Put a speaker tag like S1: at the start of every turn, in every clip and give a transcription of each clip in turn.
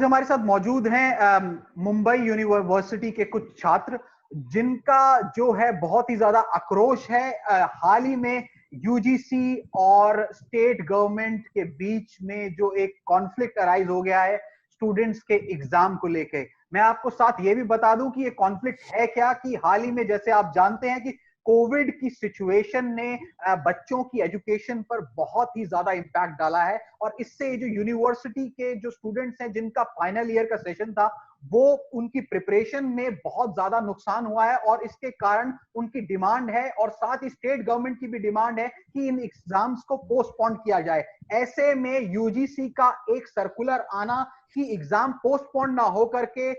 S1: आज हमारे साथ मौजूद हैं मुंबई यूनिवर्सिटी के कुछ छात्र, जिनका जो है बहुत ही ज्यादा आक्रोश है हाल ही में यूजीसी और स्टेट गवर्नमेंट के बीच में जो एक कॉन्फ्लिक्ट अराइज हो गया है स्टूडेंट्स के एग्जाम को लेके। मैं आपको साथ ये भी बता दूं कि ये कॉन्फ्लिक्ट है क्या, कि हाल ही में जैसे आप जानते हैं कि कोविड की सिचुएशन ने बच्चों की एजुकेशन पर बहुत ही ज्यादा इंपैक्ट डाला है, और इससे जो यूनिवर्सिटी के जो स्टूडेंट्स हैं जिनका फाइनल ईयर का सेशन था, वो उनकी प्रिपरेशन में बहुत ज्यादा नुकसान हुआ है, और इसके कारण उनकी डिमांड है, और साथ ही स्टेट गवर्नमेंट की भी डिमांड है कि इन एग्जाम्स को पोस्टपोन किया जाए। ऐसे में यूजीसी का एक सर्कुलर आना कि एग्जाम पोस्टपोन ना होकर के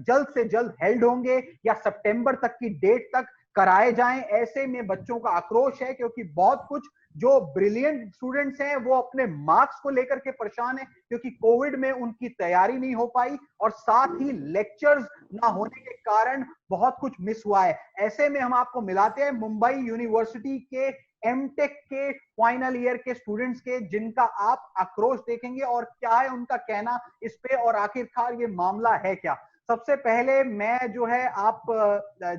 S1: जल्द से जल्द हेल्ड होंगे या सितंबर तक की डेट तक कराए जाएं, ऐसे में बच्चों का आक्रोश है, क्योंकि बहुत कुछ जो ब्रिलियंट स्टूडेंट्स हैं वो अपने मार्क्स को लेकर के परेशान है, क्योंकि कोविड में उनकी तैयारी नहीं हो पाई, और साथ ही लेक्चर्स ना होने के कारण बहुत कुछ मिस हुआ है। ऐसे में हम आपको मिलाते हैं मुंबई यूनिवर्सिटी के एमटेक के फाइनल ईयर के स्टूडेंट्स के, जिनका आप आक्रोश देखेंगे और क्या है उनका कहना इस पे, और आखिरकार ये मामला है क्या। सबसे पहले मैं जो है आप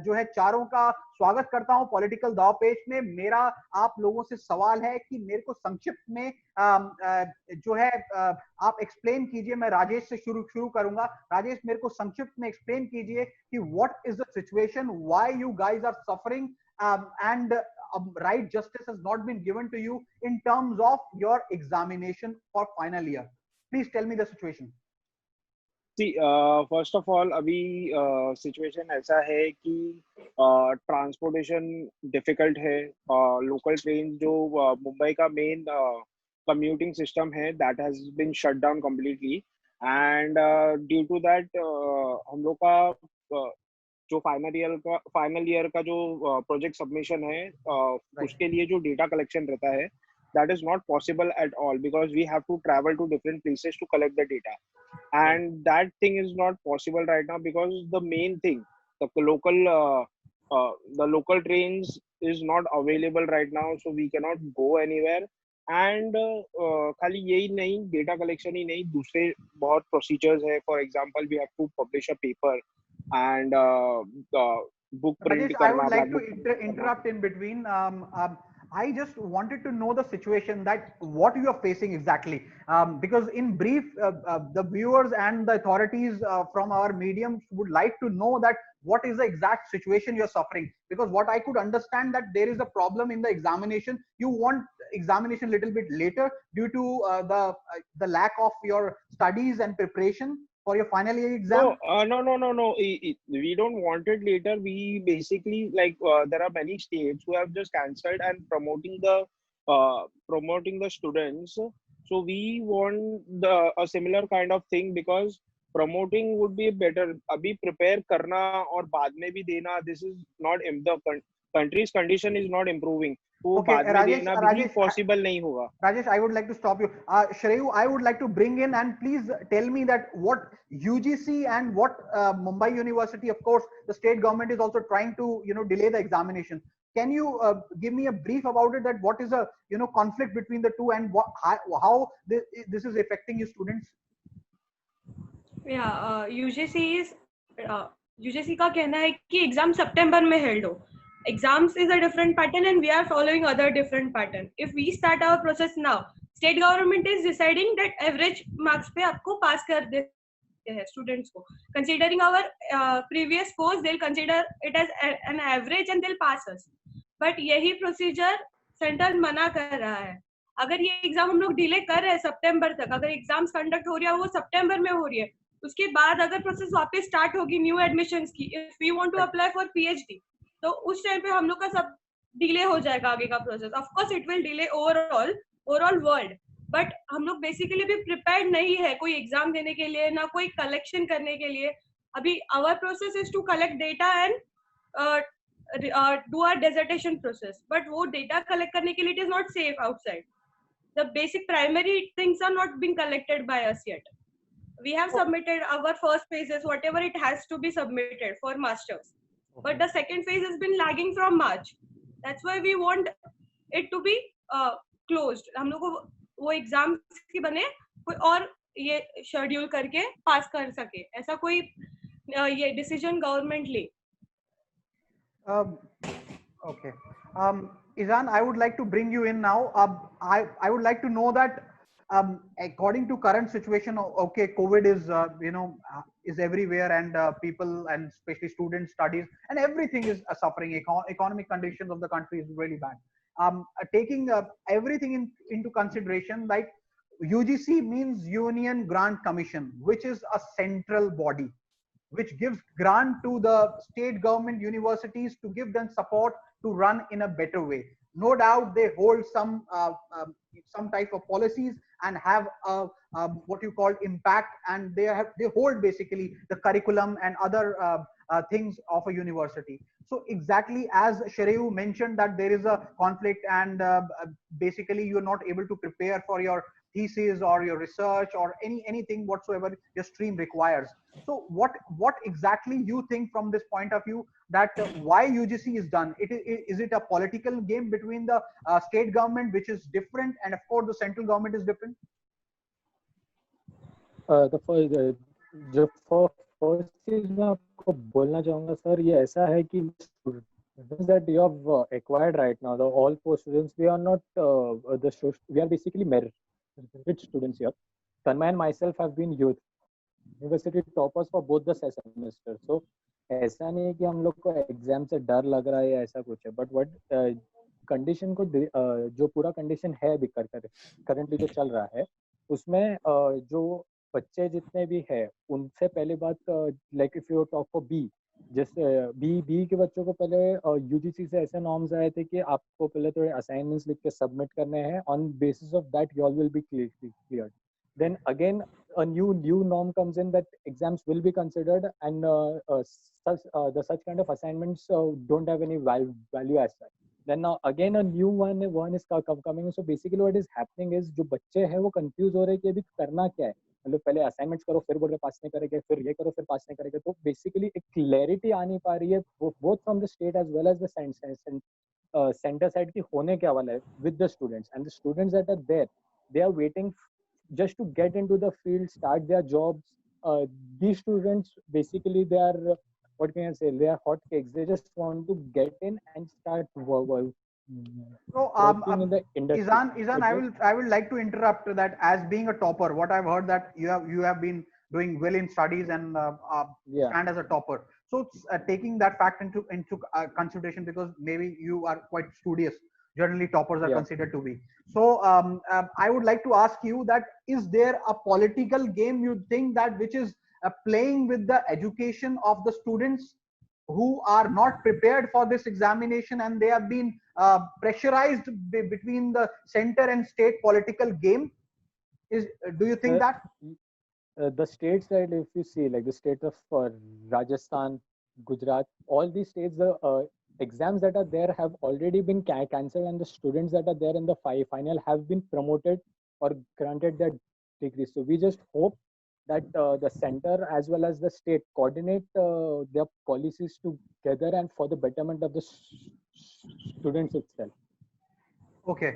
S1: जो है चारों का स्वागत करता हूं पॉलिटिकल दाव पेच में। मेरा आप लोगों से सवाल है कि मेरे को संक्षिप्त में जो है आप एक्सप्लेन कीजिए। मैं राजेश से शुरू करूंगा। राजेश, मेरे को संक्षिप्त में एक्सप्लेन कीजिए कि what is the situation, why you guys are suffering and right justice has not been given to you in terms of your examination for final year. Please tell me the situation.
S2: First of all अभी situation ऐसा है कि transportation difficult है। Local train जो मुंबई का main commuting system है that has been shut down completely, and due to that हम लोग का जो फाइनल ईयर का जो प्रोजेक्ट सबमिशन है उसके लिए जो डेटा कलेक्शन रहता है that is not possible at all, because we have to travel to different places to collect the data, and that thing is not possible right now because the main thing, the local trains is not available right now, so we cannot go anywhere. And खाली यही नहीं, data collection ही नहीं, दूसरे बहुत procedures है। For example we have to publish a paper and book print
S1: Rajesh, I would
S2: करना,
S1: like
S2: book
S1: to interrupt in between. I just wanted to know the situation, that what you are facing exactly, because in brief, the viewers and the authorities from our medium would like to know that what is the exact situation you are suffering, because what I could understand that there is a problem in the examination. You want examination little bit later due to the lack of your studies and preparation for your final year exam.
S2: No. We don't want it later. We basically there are many states who have just cancelled and promoting the students. So we want a similar kind of thing, because promoting would be better. अभी prepare करना और बाद में भी देना, this is not the country's condition is not improving. तो
S1: Okay,
S2: बाद में देना भी possible नहीं होगा।
S1: Rajesh, I would like to stop you. Shreyu, I would like to bring in, and please tell me that what UGC and what Mumbai University, of course, the state government is also trying to, delay the examination. Can you give me a brief about it, that what is a, conflict between the two, and how this is affecting you students?
S3: Yeah, UGC का कहना है कि exam सितंबर में held हो. Exams is a different pattern and we are following other different pattern. If we start our process now, state government is deciding that average marks पे आपको pass कर देते हैं students को. Considering our previous scores, they'll consider it as an average and they'll pass us. But यही procedure central मना कर रहा है. अगर ये एग्जाम हम लोग डिले कर रहे हैं सितंबर तक, अगर एग्जाम्स कंडक्ट हो रही है वो सितंबर में हो रही है, उसके बाद अगर प्रोसेस वापस स्टार्ट होगी न्यू एडमिशंस की, if we want to apply for PhD, तो उस टाइम पे हम लोग का सब डिले हो जाएगा आगे का process. Of course it will delay overall world, but हम लोग बेसिकली भी प्रिपेयर्ड नहीं है कोई एग्जाम देने के लिए, ना कोई कलेक्शन करने के लिए. अभी our process is to collect data and do our dissertation process, but वो डेटा कलेक्ट करने के लिए it is not safe outside. The basic primary things are not being collected by us yet. We have submitted our first phases, whatever it has to be submitted for masters. But the second phase has been lagging from March. That's why we want it to be closed. हम लोग को वो exams की बने कोई और ये schedule करके पास कर सके, ऐसा कोई ये डिसीजन गवर्नमेंट ले।
S1: Um, okay. Izan, I would like to bring you in now. I would like to know that according to current situation, okay, COVID is is everywhere, and people and especially students studies and everything is suffering. Economic conditions of the country is really bad. Taking everything into consideration, like UGC means Union Grant Commission, which is a central body which gives grant to the state government universities to give them support to run in a better way. No doubt they hold some type of policies and have what you call impact, and they hold basically the curriculum and other things of a university. So exactly as Shareu mentioned that there is a conflict, and basically you're not able to prepare for your thesis or your research or anything whatsoever your stream requires. So what exactly you think from this point of view that why UGC is done? Is it a political game between the state government, which is different, and of course the central government is different?
S4: जो first चीज मैं आपको बोलना चाहूंगा sir, ये ऐसा है कि students that you have acquired right now, the all four students, we are not we are basically merit students here. Tanmay and myself have been youth university toppers for both the semesters. So ऐसा नहीं है कि हम लोग को exam से डर लग रहा है या ऐसा कुछ है, बट व्हाट कंडीशन को जो पूरा कंडीशन है अभी करंटली जो चल रहा है उसमें जो बच्चे जितने भी है उनसे पहली बात, like if you talk for B, जैसे बी के बच्चों को पहले यूजीसी से ऐसे नॉर्म्स आए थे कि आपको पहले थोड़े असाइनमेंट्स लिख के सबमिट करने हैं, on basis of that you all will be cleared. Then again a new norm comes in that exams will be considered, and such kind of assignments don't have any value as such. Then now again a new one is coming. So basically what is happening is जो बच्चे हैं वो confuse हो रहे हैं कि अभी करना क्या है, मतलब पहले असाइनमेंट्स करो फिर बोर्ड में पास नहीं करेंगे, फिर ये करो फिर पास नहीं करेंगे. तो बेसिकली एक क्लैरिटी आ नहीं पा रही है both from the state as well as the center side की होने क्या वाला है with the students, and the students that are there, they are waiting just to get into the field, start their jobs. These students basically they are, what can I say, they are hot cakes. They just want to get in and start working in the industry.
S1: Izan, I will like to interrupt that. As being a topper, what I've heard that you have been doing well in studies and stand as a topper. So taking that fact into consideration, because maybe you are quite studious, generally toppers are considered to be. So I would like to ask you that, is there a political game you think that which is playing with the education of the students who are not prepared for this examination, and they have been pressurized between the center and state political game? Do you think that?
S4: The state side, if you see, like the state of Rajasthan, Gujarat, all these states, the exams that are there have already been cancelled, and the students that are there in the final have been promoted or granted their degrees. So we just hope that the center as well as the state coordinate their policies together and for the betterment of the students itself.
S1: Okay.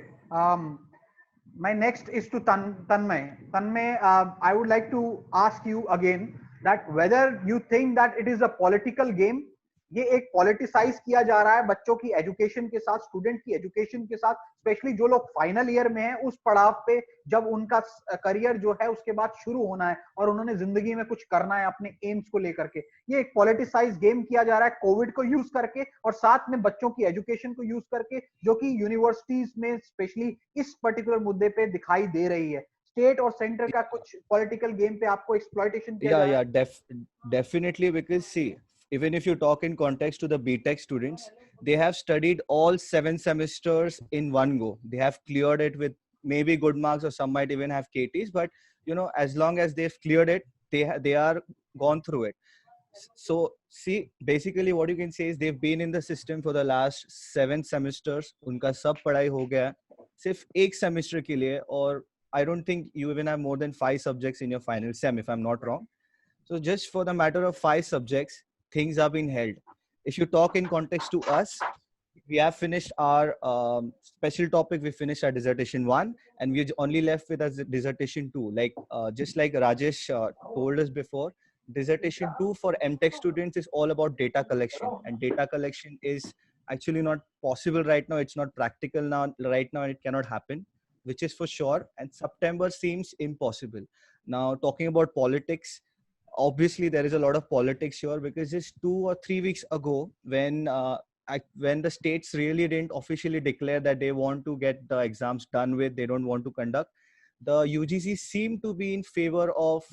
S1: My next is to Tanmay. Tanmay, I would like to ask you again that whether you think that it is a political game, ये एक politicise किया जा रहा है बच्चों की education के साथ, स्टूडेंट की एजुकेशन के साथ, स्पेशली जो लोग फाइनल ईयर में हैं उस पड़ाव पे जब उनका करियर जो है उसके बाद शुरू होना है और उन्होंने जिंदगी में कुछ करना है अपने एम्स को लेकर के, ये एक पॉलिटिसाइज गेम किया जा रहा है कोविड को यूज करके और साथ में बच्चों की एजुकेशन को यूज करके, जो कि यूनिवर्सिटीज में स्पेशली इस पर्टिकुलर मुद्दे पे दिखाई दे रही है. स्टेट और सेंटर का कुछ पॉलिटिकल गेम पे आपको एक्सप्लॉयटेशन किया जा रहा है?
S5: Definitely, because see, even if you talk in context to the BTech students, they have studied all 7 semesters in one go. They have cleared it with maybe good marks, or some might even have KTs, but you know, as long as they've cleared it, they are gone through it. So see, basically what you can say is they've been in the system for the last 7 semesters. उनका सब पढ़ाई हो गया सिर्फ एक semester के लिए, और I don't think you even have more than 5 subjects in your final sem, if I'm not wrong. So just for the matter of 5 subjects, things are being held. If you talk in context to us, we have finished our special topic. We finished our dissertation 1, and we're only left with a dissertation 2. Like just like Rajesh told us before, dissertation 2 for MTech students is all about data collection, and data collection is actually not possible right now. It's not practical now right now, and it cannot happen, which is for sure. And September seems impossible. Now, talking about politics, obviously there is a lot of politics here, because just 2 or 3 weeks ago, when the states really didn't officially declare that they want to get the exams done with, they don't want to conduct, the UGC seemed to be in favor of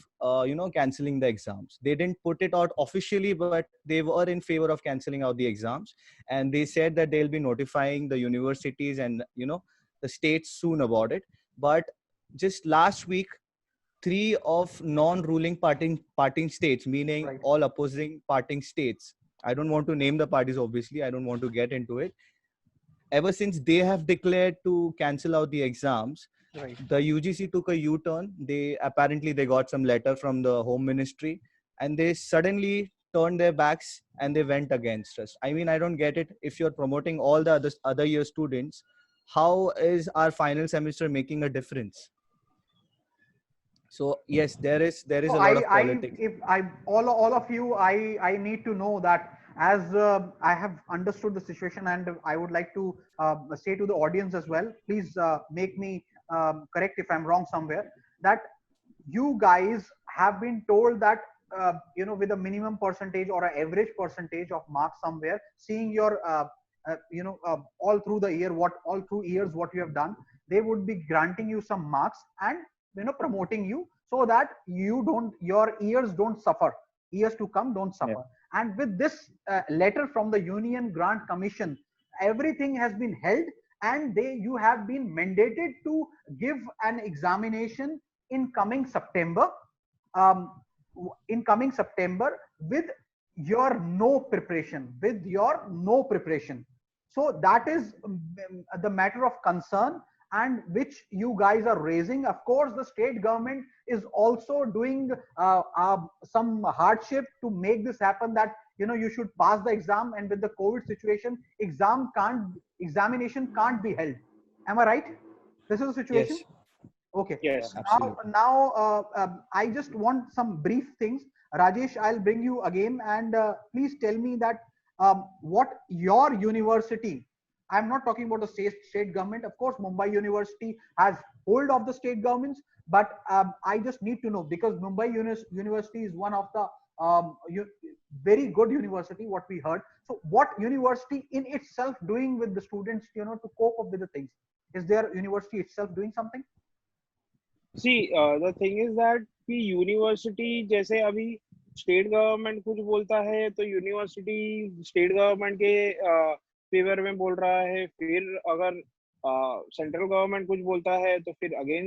S5: canceling the exams. They didn't put it out officially, but they were in favor of canceling out the exams, and they said that they'll be notifying the universities and the states soon about it. But just last week, 3 of non-ruling parting states, meaning
S1: Right.
S5: all opposing parting states, I don't want to name the parties, obviously, I don't want to get into it. Ever since they have declared to cancel out the exams,
S1: Right.
S5: the UGC took a U-turn. They got some letter from the Home Ministry, and they suddenly turned their backs and they went against us. I mean, I don't get it. If you're promoting all the other year students, how is our final semester making a difference? So yes, there is
S1: So
S5: a lot of politics.
S1: if I, all of you, I need to know that, as I have understood the situation, and I would like to say to the audience as well, please make me correct if I'm wrong somewhere, that you guys have been told that with a minimum percentage or an average percentage of marks somewhere, seeing your all through the year, all through years what you have done, they would be granting you some marks and promoting you, so that your years don't suffer, years to come don't suffer. Yeah. And with this letter from the Union Grant Commission, everything has been held, and you have been mandated to give an examination in coming September, with your no preparation, So that is the matter of concern, and which you guys are raising. Of course, the state government is also doing some hardship to make this happen, that you should pass the exam, and with the COVID situation, examination can't be held. Am I right? This is the situation.
S5: Yes.
S1: Okay.
S2: Yes.
S1: Now I just want some brief things. Rajesh, I'll bring you again, and please tell me that what your university, I'm not talking about the state government. Of course, Mumbai University has hold of the state governments, but I just need to know, because Mumbai University is one of the very good university, what we heard. So what university in itself doing with the students, to cope up with the things? Is their university itself doing something?
S2: See, the thing is that कि university जैसे अभी state government कुछ बोलता है तो university state government के favour में बोल रहा है, फिर अगर सेंट्रल गवर्नमेंट कुछ बोलता है तो फिर अगेन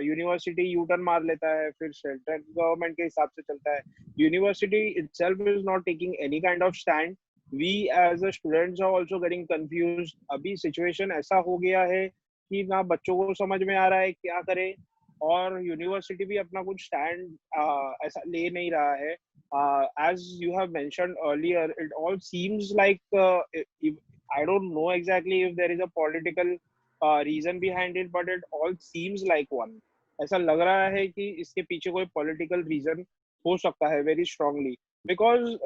S2: यूनिवर्सिटी यू टर्न मार लेता है, फिर सेंट्रल गवर्नमेंट के हिसाब से चलता है. University itself is not taking any kind of stand. We as a students are also getting confused. अभी सिचुएशन ऐसा हो गया है कि ना बच्चों को समझ में आ रहा है क्या करे, और यूनिवर्सिटी भी अपना कुछ स्टैंड ऐसा ले नहीं रहा है. As you have mentioned earlier, it all seems like I don't know exactly if there is a political reason behind it, but it all seems like one. ऐसा लग रहा है कि इसके पीछे कोई political reason हो सकता है very strongly, because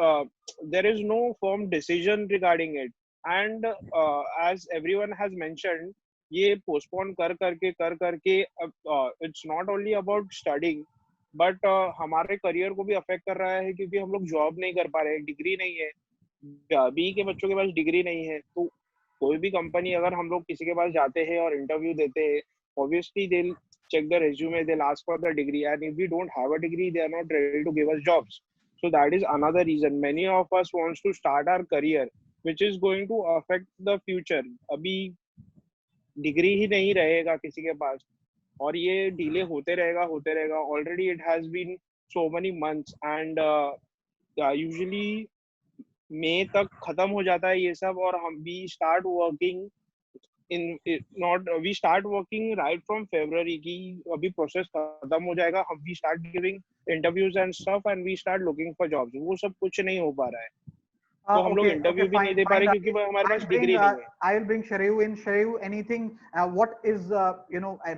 S2: there is no firm decision regarding it, and as everyone has mentioned, ये पोस्टपोन कर करके it's not only about studying, but हमारे करियर को भी अफेक्ट कर रहा है, क्योंकि हम लोग जॉब नहीं कर पा रहे हैं, डिग्री नहीं है. बी के बच्चों के पास डिग्री नहीं है, तो कोई भी कंपनी अगर हम लोग किसी के पास जाते हैं और इंटरव्यू देते हैं, obviously they will check the resume, they'll ask for the degree, and if we don't have a degree, they are not ready to give us jobs. So that is another reason many of us wants to start our career, which is going to affect the future. अभी degree ही नहीं रहेगा किसी के पास, और ये delay होते रहेगा. Already it has been so many months, and usually मई तक खत्म हो जाता है ये सब, और हम we start working right from February की अभी प्रोसेस खत्म हो जाएगा, हम we start giving interviews and stuff, and we start looking for jobs. वो सब कुछ नहीं हो पा रहा है. तो हम लोग
S1: Okay,
S2: इंटरव्यू
S1: okay,
S2: भी नहीं
S1: fine,
S2: दे पा
S1: fine,
S2: रहे क्योंकि
S1: Rajesh.
S2: हमारे पास
S1: I'll bring,
S2: डिग्री नहीं है.
S1: I will bring Shreyu in. Shreyu, anything? What is,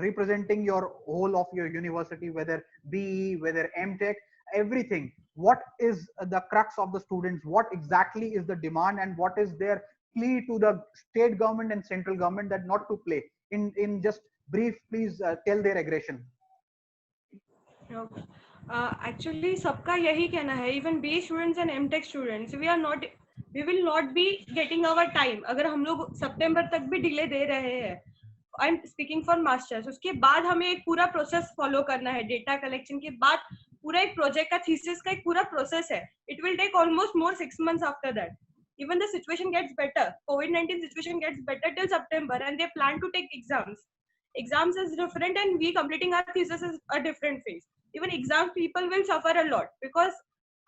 S1: representing your whole of your university, whether BE, whether MTech, everything. What is the crux of the students? What exactly is the demand, and what is their plea to the state government and central government that not to play? In just brief, please tell their aggression.
S3: Actually सबका यही कहना है, even B students and M Tech students, we will not be getting our time. अगर हम लोग सितंबर तक भी delay दे रहे हैं, I am speaking for masters, उसके बाद हमें एक पूरा प्रोसेस फॉलो करना है. डेटा कलेक्शन के बाद पूरा एक प्रोजेक्ट का थीसिस का एक पूरा प्रोसेस है. It will take almost more 6 months after that. Even the situation gets better, COVID-19 situation gets better till September, and they plan to take exams. Exams is different, and we completing our thesis is a different phase. Even exam people will suffer a lot because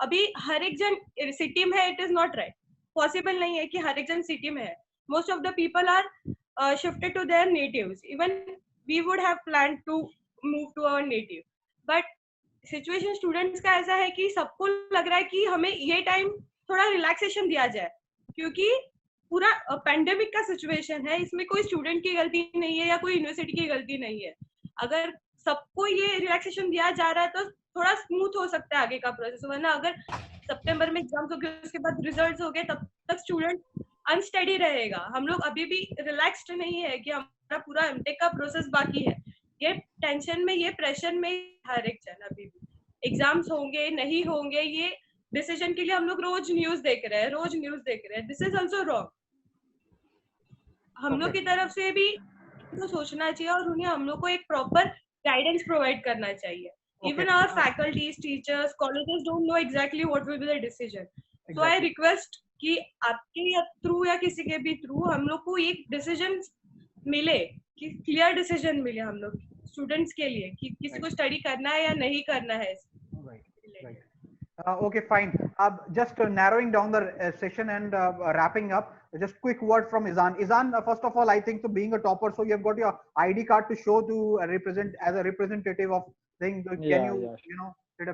S3: अभी हर एक जन city में है. It is not right. Possible नहीं है कि हर एक जन सिटी में है. Most of the people are shifted to their natives. Even we would have planned to move to our native, but situation students का ऐसा है कि सबको लग रहा है कि हमें ये टाइम थोड़ा रिलैक्सेशन दिया जाए, क्योंकि पूरा पेंडेमिक का सिचुएशन है. इसमें कोई स्टूडेंट की गलती नहीं है या कोई यूनिवर्सिटी की गलती नहीं है. अगर सबको ये रिलैक्सेशन दिया जा रहा है तो थोड़ा स्मूथ हो सकता है आगे का प्रोसेस. वरना अगर सितंबर में एग्जाम्स हो गए, उसके बाद रिजल्ट्स हो गए, तब तक स्टूडेंट अनस्टडी रहेगा. हम लोग अभी भी रिलैक्स्ड नहीं है कि हमारा पूरा एमटेक का प्रोसेस बाकी है. ये टेंशन में, ये प्रेशर में हर एक जन अभी भी एग्जाम्स होंगे नहीं होंगे, ये डिसीजन के लिए हम लोग रोज न्यूज देख रहे हैं. This is also wrong. हम लोग की तरफ से भी तो सोचना चाहिए और उन्हें हम लोग को एक प्रॉपर गाइडेंस प्रोवाइड करना चाहिए. Even our faculties, teachers, colleges don't know exactly what will be the decision. So I request कि आपके थ्रू या किसी के भी थ्रू हम लोग को एक डिसीजन मिले, कि क्लियर डिसीजन मिले हम लोग स्टूडेंट्स के लिए कि किसी को स्टडी करना है या नहीं करना है.
S1: Okay, fine. Just narrowing down the session and wrapping up. Just quick word from Izan. Izan, first of all, I think so being a topper, so you have got your ID card to show to represent as a representative of thing. Can you did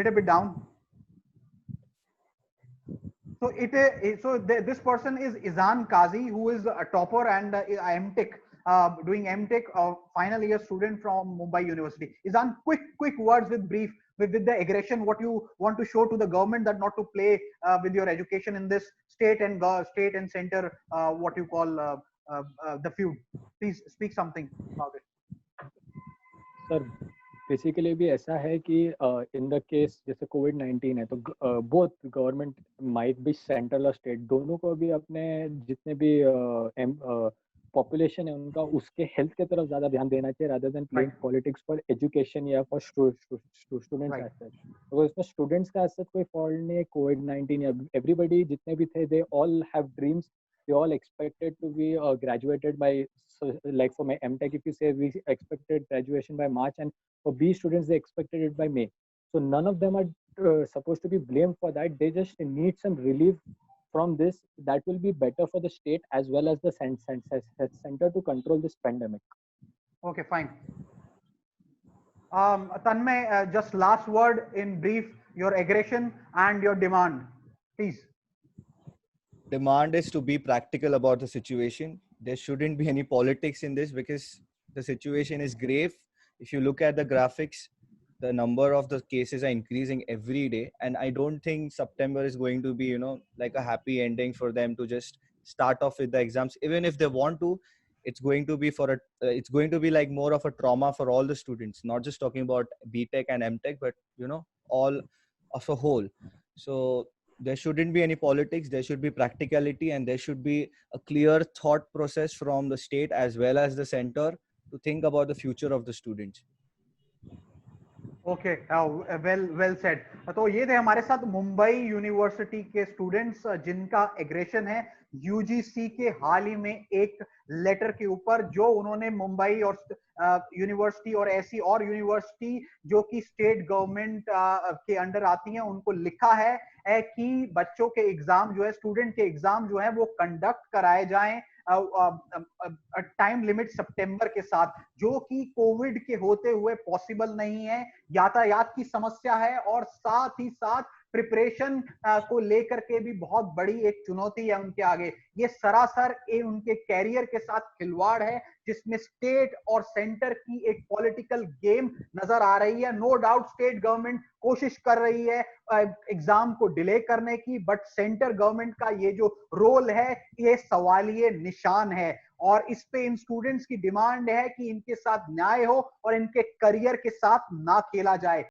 S1: a bit down? So this person is Izan Kazi, who is a topper and MTech. Doing MTech, final year student from Mumbai University. Izan, quick words with brief with the aggression, what you want to show to the government that not to play with your education in this state and center, what you call the feud. Please speak something about it.
S4: Sir, basically भी ऐसा है कि in the case जैसे कोविड-19 है तो both government might be central और state, दोनों को भी अपने जितने भी पॉपुलेशन है उनका उसके हेल्थ के तरफ ज्यादा ध्यान देना चाहिए rather than playing politics for education या फॉर स्टूडेंट्स एज सच. तो इसमें स्टूडेंट्स का एज सच कोई फॉल्ट नहीं है. कोविड-19 या एवरीबॉडी जितने भी थे they all have dreams, they all expected to be graduated by, like for my MTech, if you say we expected graduation by March, and for B students they expected it by May. So none of them are supposed to be blamed for that. They just need some relief from this. That will be better for the state as well as the center to control this pandemic.
S1: Okay, fine. Tanmay, just last word in brief, your aggression and your demand, please.
S5: Demand is to be practical about the situation. There shouldn't be any politics in this because the situation is grave. If you look at the graphics, the number of the cases are increasing every day, and I don't think September is going to be, like a happy ending for them to just start off with the exams. Even if they want to, it's going to be it's going to be like more of a trauma for all the students, not just talking about BTech and MTech, but all of a whole. So there shouldn't be any politics. There should be practicality, and there should be a clear thought process from the state as well as the center to think about the future of the students.
S1: Okay, well said. तो ये थे हमारे साथ Mumbai university के students जिनका aggression है UGC के हाल ही में एक लेटर के ऊपर, जो उन्होंने मुंबई और यूनिवर्सिटी और ऐसी और यूनिवर्सिटी जो कि स्टेट गवर्नमेंट के अंडर आती हैं उनको लिखा है कि बच्चों के एग्जाम जो है, स्टूडेंट के एग्जाम जो है वो कंडक्ट कराए जाएं टाइम लिमिट सितंबर के साथ, जो कि कोविड के होते हुए पॉसिबल नहीं है. यातायात की समस्या है और साथ ही साथ प्रिपरेशन को लेकर के भी बहुत बड़ी एक चुनौती है उनके आगे। ये सरासर उनके कैरियर के साथ खिलवाड़ है, जिसमें स्टेट और सेंटर की एक पॉलिटिकल गेम नजर आ रही है। नो डाउट स्टेट गवर्नमेंट कोशिश कर रही है एग्जाम को डिले करने की, बट सेंटर गवर्नमेंट का ये जो रोल है ये सवालिए निशान है, और इस पे इन स्टूडेंट्स की डिमांड है कि इनके साथ न्याय हो और इनके करियर के साथ ना खेला जाए।